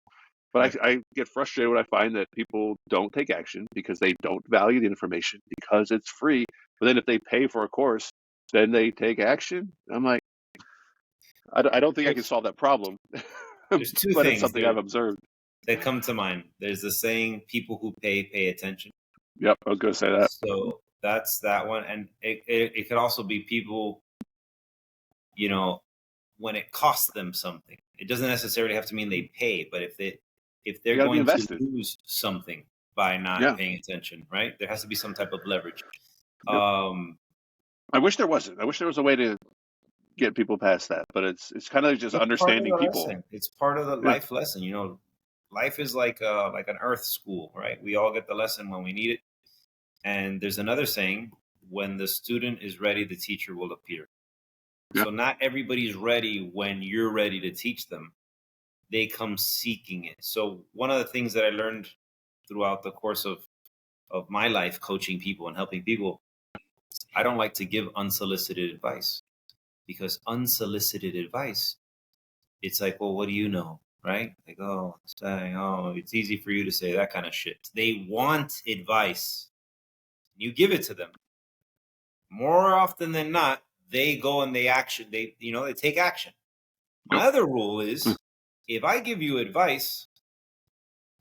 But I get frustrated when I find that people don't take action because they don't value the information because it's free. But then if they pay for a course, then they take action. I'm like, I don't think I can solve that problem. There's two but things it's something I've observed that come to mind. There's the saying, people who pay attention. Yep, I was going to say that. So that's that one. And it could also be people, you know, when it costs them something. It doesn't necessarily have to mean they pay, but if they're going to lose something by not paying attention, right? There has to be some type of leverage. Yep. I wish there wasn't. I wish there was a way to get people past that, but it's kind of just understanding people. Lesson. It's part of the life lesson. You know, life is like an earth school, right? We all get the lesson when we need it. And there's another saying, when the student is ready, the teacher will appear. So not everybody's ready when you're ready to teach them. They come seeking it. So one of the things that I learned throughout the course of my life coaching people and helping people, I don't like to give unsolicited advice, because unsolicited advice, it's like, well, what do you know? Right? Like, it's easy for you to say that kind of shit. They want advice. You give it to them. More often than not, they go and they take action. My other rule is, if I give you advice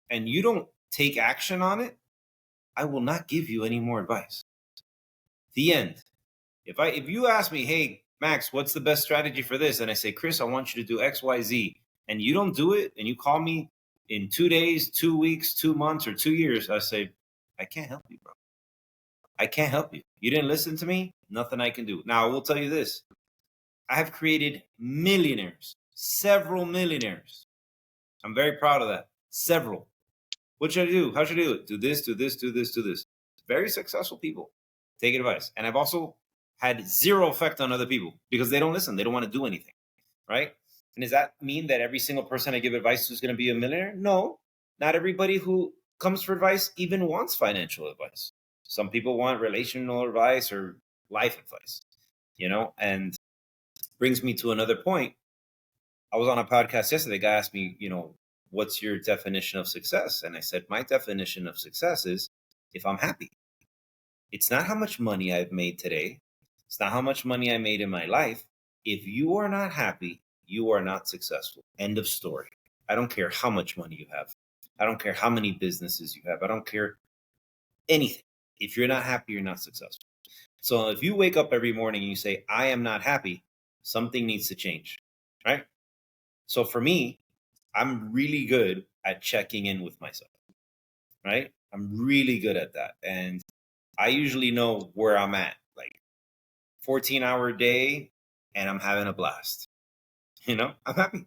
and you don't take action on it, I will not give you any more advice. The end. If you ask me, hey, Max, what's the best strategy for this? And I say, Chris, I want you to do X, Y, Z. And you don't do it, and you call me in 2 days, 2 weeks, 2 months, or 2 years, I say, I can't help you, bro. I can't help you. You didn't listen to me. Nothing I can do. Now, I will tell you this. I have created millionaires, several millionaires. I'm very proud of that. Several. What should I do? How should I do it? Do this, do this, do this, do this. Very successful people. Take advice. And I've also had zero effect on other people because they don't listen. They don't want to do anything. Right? And does that mean that every single person I give advice to is going to be a millionaire? No. Not everybody who comes for advice even wants financial advice. Some people want relational advice or life advice, and brings me to another point. I was on a podcast yesterday. The guy asked me, what's your definition of success? And I said, my definition of success is if I'm happy. It's not how much money I've made today. It's not how much money I made in my life. If you are not happy, you are not successful. End of story. I don't care how much money you have. I don't care how many businesses you have. I don't care anything. If you're not happy, you're not successful. So if you wake up every morning and you say, I am not happy, something needs to change, right? So for me, I'm really good at checking in with myself, right? I'm really good at that. And I usually know where I'm at, like 14-hour day, and I'm having a blast. I'm happy.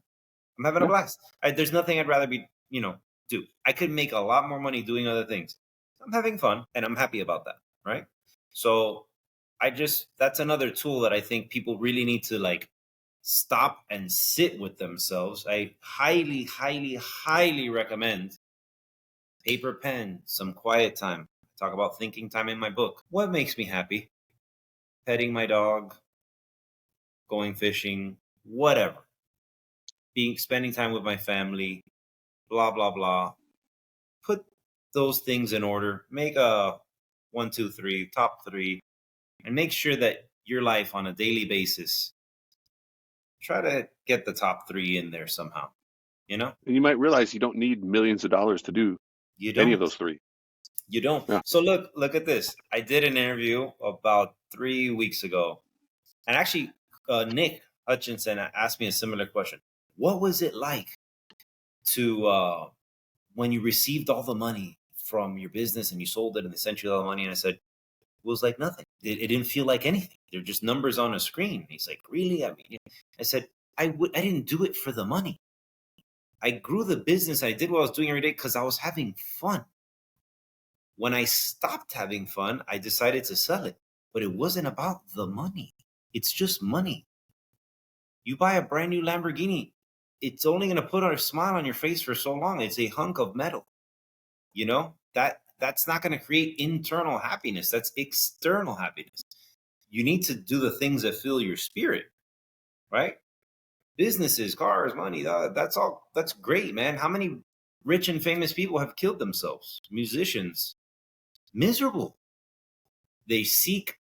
I'm having a blast. There's nothing I'd rather be, do. I could make a lot more money doing other things. I'm having fun and I'm happy about that, right? So that's another tool that I think people really need to stop and sit with themselves. I highly, highly, highly recommend paper, pen, some quiet time. I talk about thinking time in my book. What makes me happy? Petting my dog, going fishing, whatever. spending time with my family, blah, blah, blah. Put those things in order. Make a 1, 2, 3, top 3, and make sure that your life on a daily basis, try to get the top 3 in there somehow, you know? And you might realize you don't need millions of dollars to do You any of don't. those 3. You don't. Yeah. So look at this. I did an interview about 3 weeks ago, and actually, Nick Hutchinson asked me a similar question. What was it like to when you received all the money from your business and you sold it and they sent you all the money? And I said, it was like nothing. It didn't feel like anything. They're just numbers on a screen. And he's like, really? I mean, I said, I didn't do it for the money. I grew the business. I did what I was doing every day because I was having fun. When I stopped having fun, I decided to sell it. But it wasn't about the money. It's just money. You buy a brand new Lamborghini, it's only going to put a smile on your face for so long. It's a hunk of metal. You know, that's not going to create internal happiness. That's external happiness. You need to do the things that fill your spirit, right? Businesses, cars, money, that's all. That's great, man. How many rich and famous people have killed themselves? Musicians, miserable. They seek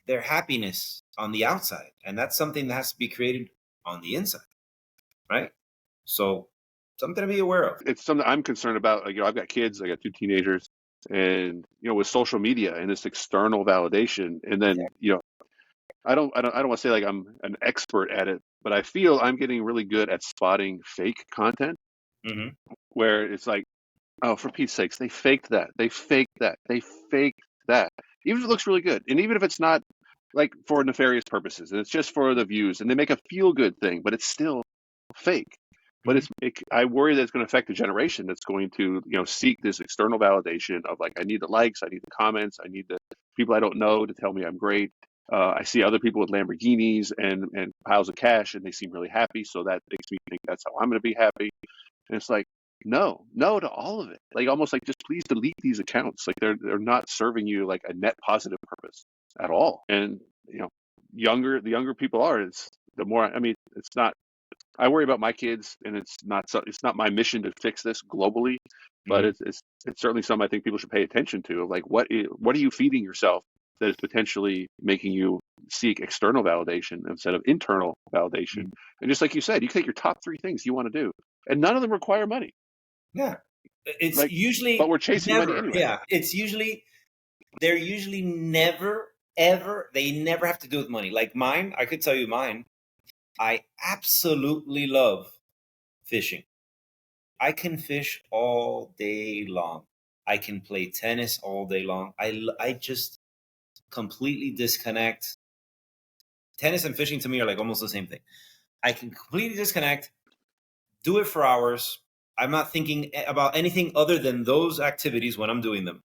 their happiness on the outside, and that's something that has to be created on the inside, right? So something to be aware of. It's something I'm concerned about. Like, I've got kids, I got 2 teenagers, and with social media and this external validation, and then I don't want to say like I'm an expert at it, but I feel I'm getting really good at spotting fake content, where it's like, oh, for Pete's sakes, they faked that, they faked that, they faked that. Even if it looks really good, and even if it's not like for nefarious purposes, and it's just for the views, and they make a feel-good thing, but it's still fake. But I worry that it's going to affect the generation that's going to, seek this external validation of like, I need the likes, I need the comments, I need the people I don't know to tell me I'm great. I see other people with Lamborghinis and piles of cash, and they seem really happy, so that makes me think that's how I'm going to be happy. And it's like, no to all of it. Like, almost like, just please delete these accounts. Like, they're not serving you like a net positive purpose at all. And the younger people are, it's the more. I mean, it's not. I worry about my kids, and it's not my mission to fix this globally, but it's certainly something I think people should pay attention to. Like, what are you feeding yourself that is potentially making you seek external validation instead of internal validation? And just like you said, you take your top 3 things you want to do, and none of them require money. Yeah, it's usually, but we're chasing money anyway. Yeah, they're usually never ever. They never have to do with money. Like mine, I could tell you mine. I absolutely love fishing. I can fish all day long. I can play tennis all day long. I just completely disconnect. Tennis and fishing to me are like almost the same thing. I can completely disconnect, do it for hours. I'm not thinking about anything other than those activities when I'm doing them.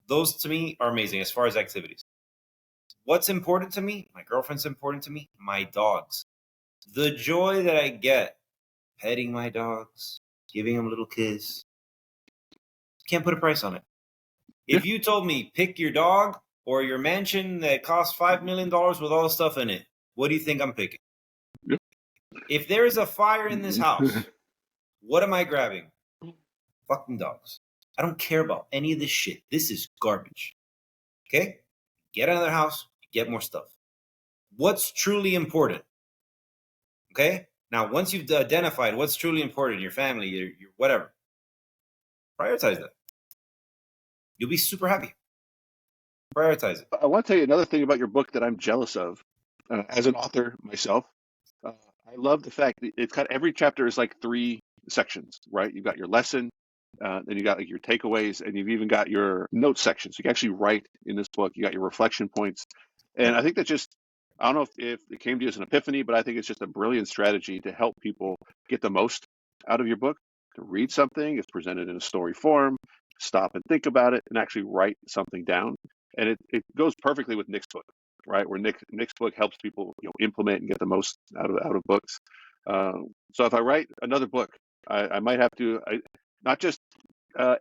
Those to me are amazing as far as activities. What's important to me? My girlfriend's important to me. My dogs. The joy that I get petting my dogs, giving them a little kiss. Can't put a price on it. If you told me pick your dog or your mansion that costs $5 million with all the stuff in it, what do you think I'm picking? If there is a fire in this house, what am I grabbing? Fucking dogs. I don't care about any of this shit. This is garbage. Okay? Get another house, get more stuff. What's truly important? Okay? Now, once you've identified what's truly important, your family, your whatever, prioritize that. You'll be super happy. Prioritize it. I want to tell you another thing about your book that I'm jealous of. As an author myself, I love the fact that it's got, every chapter is like 3 sections, right? You've got your lesson, then you got like your takeaways, and you've even got your notes section. So you can actually write in this book. You got your reflection points. And I think that just, I don't know if it came to you as an epiphany, but I think it's just a brilliant strategy to help people get the most out of your book. To read something, it's presented in a story form, stop and think about it, and actually write something down. And it goes perfectly with Nick's book, right? Where Nick's book helps people implement and get the most out of books. So if I write another book, I might have to not just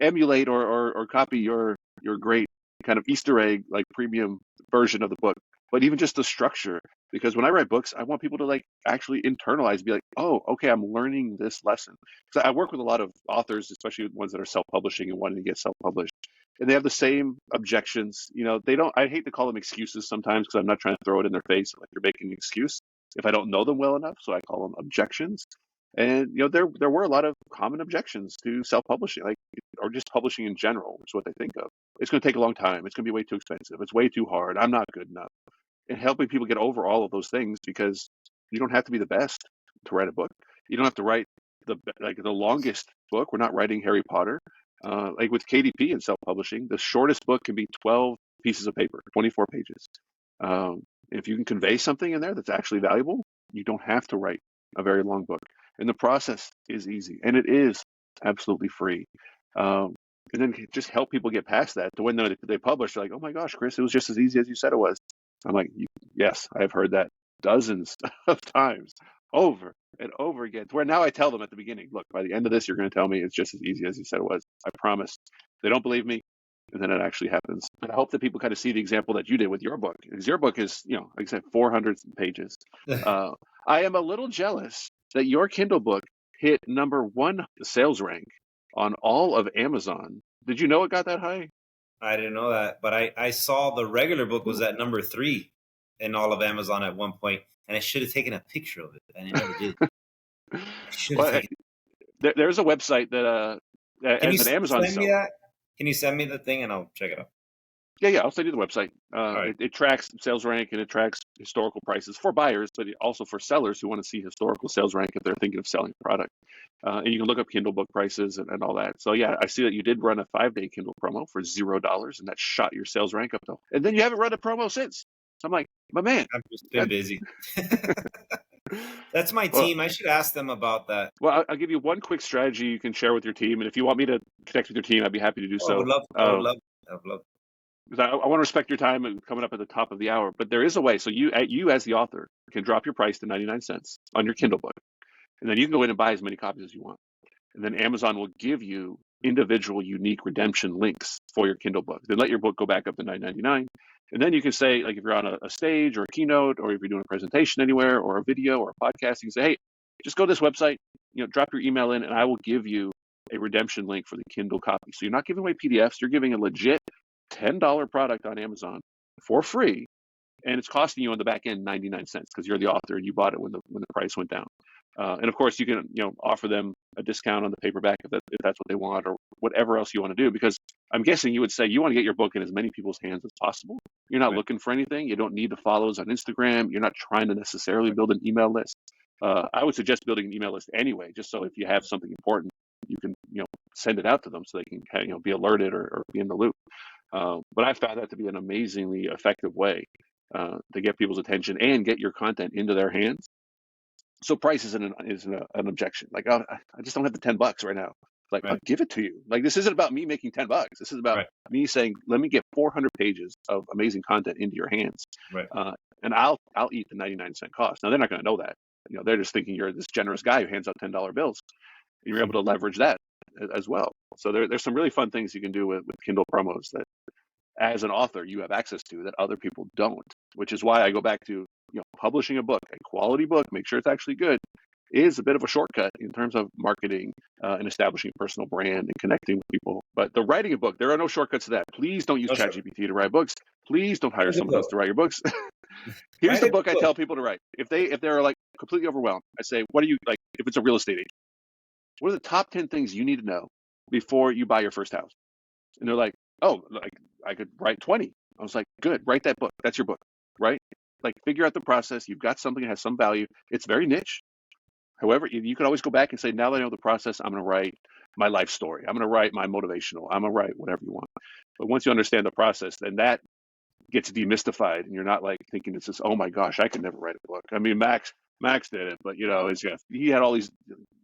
emulate or copy your great kind of Easter egg like premium version of the book, but even just the structure Because when I write books, I want people to like actually internalize, be like, oh, okay, I'm learning this lesson. So I work with a lot of authors, especially ones that are self-publishing and wanting to get self-published. And they have the same objections. They don't, I hate to call them excuses sometimes because I'm not trying to throw it in their face like you're making an excuse if I don't know them well enough. So I call them objections. And there were a lot of common objections to self-publishing, like or just publishing in general, which is what they think of. It's going to take a long time. It's going to be way too expensive. It's way too hard. I'm not good enough. And helping people get over all of those things, because you don't have to be the best to write a book. You don't have to write the longest book. We're not writing Harry Potter. Like with KDP and self-publishing, the shortest book can be 12 pieces of paper, 24 pages. If you can convey something in there that's actually valuable, you don't have to write a very long book. And the process is easy, and it is absolutely free. And then just help people get past that to when they publish, they're like, oh my gosh, Chris, it was just as easy as you said it was. I'm like, yes, I've heard that dozens of times over and over again. Where now I tell them at the beginning, look, by the end of this, you're going to tell me it's just as easy as you said it was. I promise. They don't believe me, and then it actually happens. And I hope that people kind of see the example that you did with your book, because your book is, like I said, 400 pages. I am a little jealous that your Kindle book hit #1 sales rank on all of Amazon. Did you know it got that high? I didn't know that, but I saw the regular book was at #3 in all of Amazon at one point, and I should have taken a picture of it, and I never did. Well, there's a website that as an Amazon seller. Can you send me the thing and I'll check it out? Yeah, I'll send you the website. Right. It tracks sales rank and it tracks historical prices for buyers, but also for sellers who want to see historical sales rank if they're thinking of selling a product. And you can look up Kindle book prices and all that. So yeah, I see that you did run a 5-day Kindle promo for $0, and that shot your sales rank up though. And then you haven't run a promo since. So I'm like, my man. I've just been busy. That's my team. I should ask them about that. Well, I'll give you one quick strategy you can share with your team, and if you want me to connect with your team, I'd be happy to do so. I would love. Because I want to respect your time and coming up at the top of the hour, but there is a way. So you as the author can drop your price to 99 cents on your Kindle book, and then you can go in and buy as many copies as you want. And then Amazon will give you individual unique redemption links for your Kindle book. Then let your book go back up to $9.99. And then you can say, like if you're on a stage or a keynote, or if you're doing a presentation anywhere or a video or a podcast, you can say, hey, just go to this website, drop your email in, and I will give you a redemption link for the Kindle copy. So you're not giving away PDFs, you're giving a legit $10 product on Amazon for free, and it's costing you on the back end 99 cents because you're the author and you bought it when the price went down. And of course, you can offer them a discount on the paperback if that's what they want, or whatever else you want to do. Because I'm guessing you would say you want to get your book in as many people's hands as possible. You're not looking for anything. You don't need the follows on Instagram. You're not trying to necessarily build an email list. I would suggest building an email list anyway, just so if you have something important, you can send it out to them so they can kind of be alerted or be in the loop. But I found that to be an amazingly effective way to get people's attention and get your content into their hands. So price isn't an objection. Like, oh, I just don't have the $10 right now. Like, I'll give it to you. Like, this isn't about me making $10. This is about me saying, let me get 400 pages of amazing content into your hands. And I'll eat the 99 cent cost. Now they're not going to know that. They're just thinking you're this generous guy who hands out $10 bills. And you're able to leverage that as well. So there's some really fun things you can do with Kindle promos that, as an author, you have access to that other people don't. Which is why I go back to publishing a book, a quality book, make sure it's actually good, is a bit of a shortcut in terms of marketing and establishing a personal brand and connecting with people. But the writing a book, there are no shortcuts to that. Please don't use ChatGPT to write books. Please don't hire someone else to write your books. Here's the book I tell people to write. If they're like completely overwhelmed, I say, what do you like? If it's a real estate agent, what are the top 10 things you need to know before you buy your first house? And they're like, oh, like I could write 20. I was like, good, write that book. That's your book, right? Like, figure out the process. You've got something that has some value. It's very niche. However, you can always go back and say, now that I know the process, I'm going to write my life story. I'm going to write my motivational. I'm going to write whatever you want. But once you understand the process, then that gets demystified, and you're not like thinking it's just, oh my gosh, I could never write a book. I mean, Max did it, but he had all these.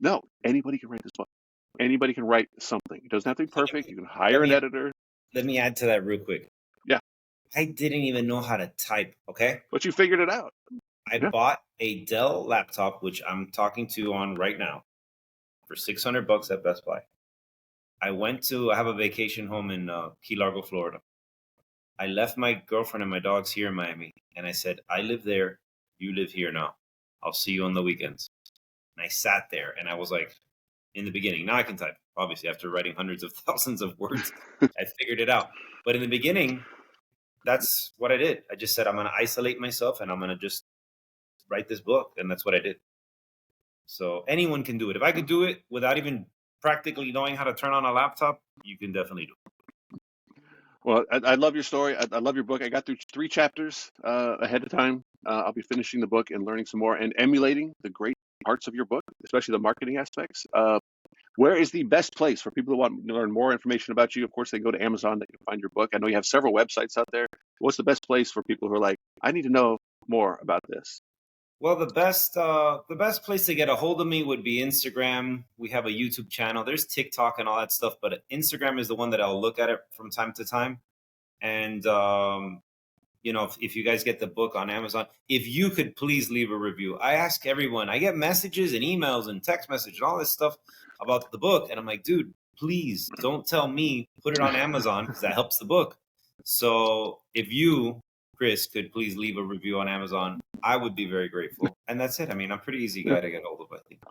No, anybody can write this book. Anybody can write something. It doesn't have to be perfect. You can hire an editor. Let me add to that real quick. Yeah. I didn't even know how to type, okay? But you figured it out. I bought a Dell laptop, which I'm talking to on right now, for $600 at Best Buy. I have a vacation home in Key Largo, Florida. I left my girlfriend and my dogs here in Miami, and I said, I live there. You live here now. I'll see you on the weekends. And I sat there and I was like, in the beginning, now I can type. Obviously, after writing hundreds of thousands of words, I figured it out. But in the beginning, that's what I did. I just said, I'm going to isolate myself and I'm going to just write this book. And that's what I did. So anyone can do it. If I could do it without even practically knowing how to turn on a laptop, you can definitely do it. Well, I love your story. I love your book. I got through 3 chapters ahead of time. I'll be finishing the book and learning some more and emulating the great parts of your book, especially the marketing aspects. Where is the best place for people who want to learn more information about you? Of course, they go to Amazon. They can find your book. I know you have several websites out there. What's the best place for people who are like, I need to know more about this? Well, the best place to get a hold of me would be Instagram. We have a YouTube channel. There's TikTok and all that stuff, but Instagram is the one that I'll look at it from time to time. And if you guys get the book on Amazon, if you could please leave a review. I ask everyone. I get messages and emails and text messages and all this stuff about the book, and I'm like, dude, please don't tell me, put it on Amazon because that helps the book. So if you, Chris, could please leave a review on Amazon, I would be very grateful. And that's it. I mean, I'm a pretty easy guy to get hold of, I think.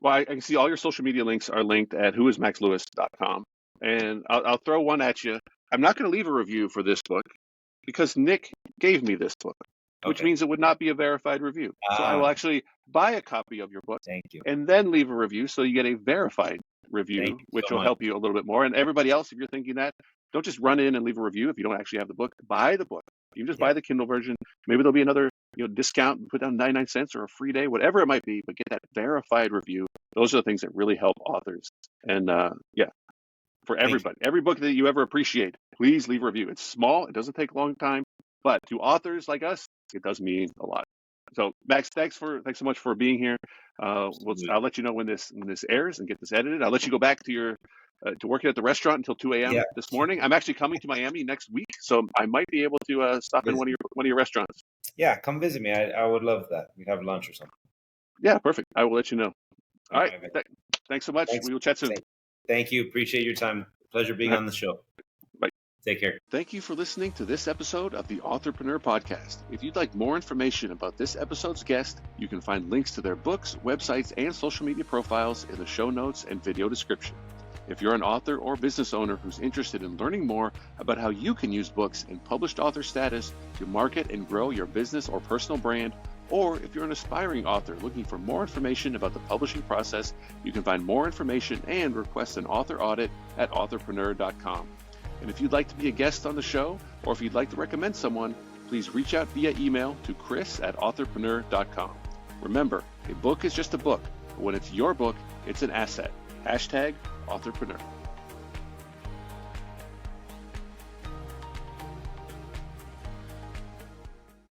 Well, I can see all your social media links are linked at whoismaxlewis.com. And I'll throw one at you. I'm not going to leave a review for this book because Nick gave me this book, which means it would not be a verified review. So I will actually buy a copy of your book. Thank you. And then leave a review so you get a verified review, which will help you a little bit more. And everybody else, if you're thinking that, don't just run in and leave a review if you don't actually have the book. Buy the book. You can just buy the Kindle version. Maybe there'll be another discount, put down 99 cents or a free day, whatever it might be, but get that verified review. Those are the things that really help authors. And for everybody, every book that you ever appreciate, please leave a review. It's small. It doesn't take a long time, but to authors like us, it does mean a lot. So Max, thanks so much for being here. I'll let you know when this airs and get this edited. I'll let you go back to your to working at the restaurant until 2 a.m. this morning. I'm actually coming to Miami next week, so I might be able to stop in one of your restaurants. Yeah, come visit me. I would love that. We'd have lunch or something. Yeah, perfect. I will let you know. All right. Thanks so much. We will chat soon. Thank you. Appreciate your time. Pleasure being on the show. Bye. Take care. Thank you for listening to this episode of the Authorpreneur Podcast. If you'd like more information about this episode's guest, you can find links to their books, websites, and social media profiles in the show notes and video description. If you're an author or business owner who's interested in learning more about how you can use books and published author status to market and grow your business or personal brand, or if you're an aspiring author looking for more information about the publishing process, you can find more information and request an author audit at authorpreneur.com. And if you'd like to be a guest on the show, or if you'd like to recommend someone, please reach out via email to chris@authorpreneur.com. Remember, a book is just a book, but when it's your book, it's an asset. #Authorpreneur.